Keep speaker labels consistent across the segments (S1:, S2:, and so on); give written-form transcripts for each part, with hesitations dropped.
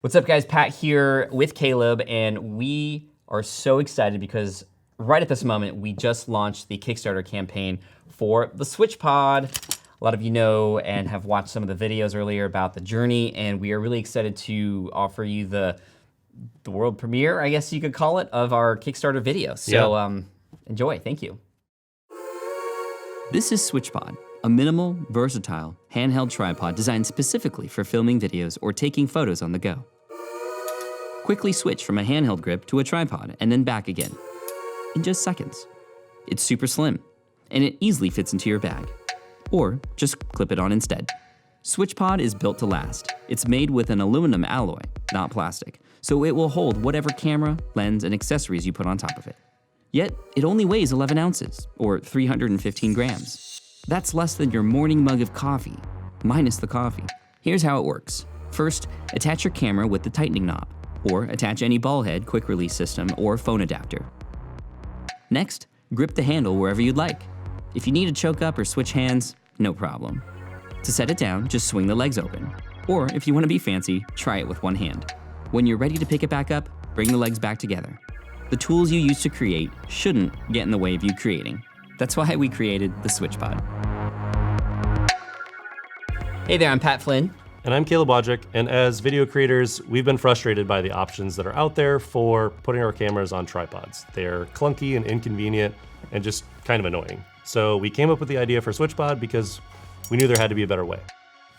S1: What's up guys, Pat here with Caleb, and we are so excited because right at this moment, we just launched the Kickstarter campaign for the SwitchPod. A lot of you know and have watched some of the videos earlier about the journey, and we are really excited to offer you the world premiere, I guess you could call it, of our Kickstarter video. So enjoy, thank you. This is SwitchPod, a minimal, versatile, handheld tripod designed specifically for filming videos or taking photos on the go. Quickly switch from a handheld grip to a tripod and then back again in just seconds. It's super slim, and it easily fits into your bag. Or just clip it on instead. SwitchPod is built to last. It's made with an aluminum alloy, not plastic, so it will hold whatever camera, lens, and accessories you put on top of it. Yet, it only weighs 11 ounces, or 315 grams. That's less than your morning mug of coffee, minus the coffee. Here's how it works. First, attach your camera with the tightening knob, or attach any ball head, quick release system, or phone adapter. Next, grip the handle wherever you'd like. If you need to choke up or switch hands, no problem. To set it down, just swing the legs open. Or if you want to be fancy, try it with one hand. When you're ready to pick it back up, bring the legs back together. The tools you use to create shouldn't get in the way of you creating. That's why we created the SwitchPod. Hey there, I'm Pat Flynn.
S2: And I'm Caleb Wojcik, and as video creators, we've been frustrated by the options that are out there for putting our cameras on tripods. They're clunky and inconvenient and just kind of annoying. So we came up with the idea for SwitchPod because we knew there had to be a better way.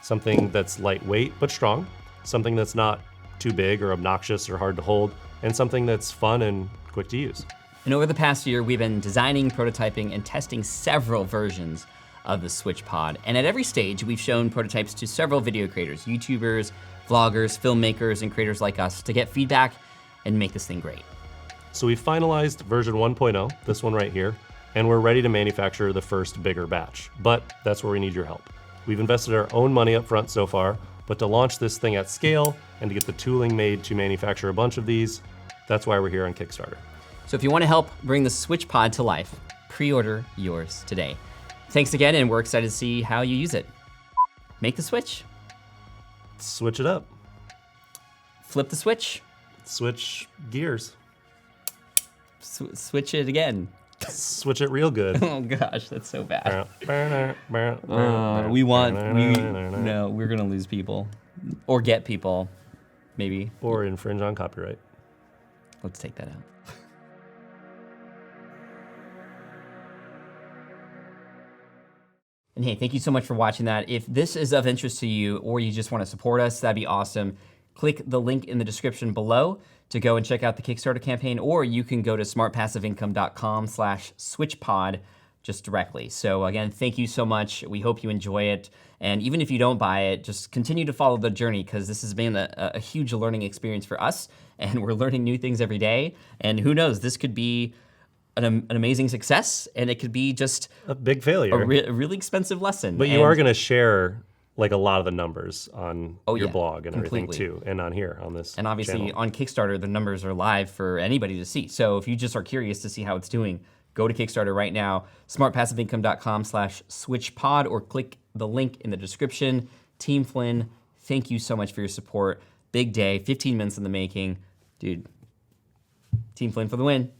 S2: Something that's lightweight but strong, something that's not too big or obnoxious or hard to hold, and something that's fun and quick to use.
S1: And over the past year, we've been designing, prototyping, and testing several versions of the SwitchPod. And at every stage, we've shown prototypes to several video creators, YouTubers, vloggers, filmmakers, and creators like us to get feedback and make this thing great.
S2: So we finalized version 1.0, this one right here, and we're ready to manufacture the first bigger batch. But that's where we need your help. We've invested our own money up front so far, but to launch this thing at scale and to get the tooling made to manufacture a bunch of these, that's why we're here on Kickstarter.
S1: So if you want to help bring the SwitchPod to life, pre-order yours today. Thanks again, and we're excited to see how you use it. Make the switch.
S2: Switch it up.
S1: Flip the switch.
S2: Switch gears.
S1: Switch it again.
S2: Switch it real good.
S1: Oh gosh, that's so bad.
S2: We're
S1: We're gonna lose people. Or get people, maybe.
S2: Or infringe on copyright.
S1: Let's take that out. And hey, thank you so much for watching that. If this is of interest to you or you just want to support us, that'd be awesome. Click the link in the description below to go and check out the Kickstarter campaign, or you can go to smartpassiveincome.com/switchpod just directly. So again, thank you so much. We hope you enjoy it. And even if you don't buy it, just continue to follow the journey, because this has been a huge learning experience for us, and we're learning new things every day. And who knows, this could be an amazing success, and it could be just
S2: a big failure,
S1: a really expensive lesson.
S2: But you are going to share like a lot of the numbers on your blog and
S1: completely.
S2: everything too, and on here on this
S1: And obviously
S2: channel.
S1: On Kickstarter, the numbers are live for anybody to see. So if you just are curious to see how it's doing, go to Kickstarter right now, smartpassiveincome.com/switchpod, or click the link in the description. Team Flynn, thank you so much for your support. Big day, 15 minutes in the making. Dude, Team Flynn for the win.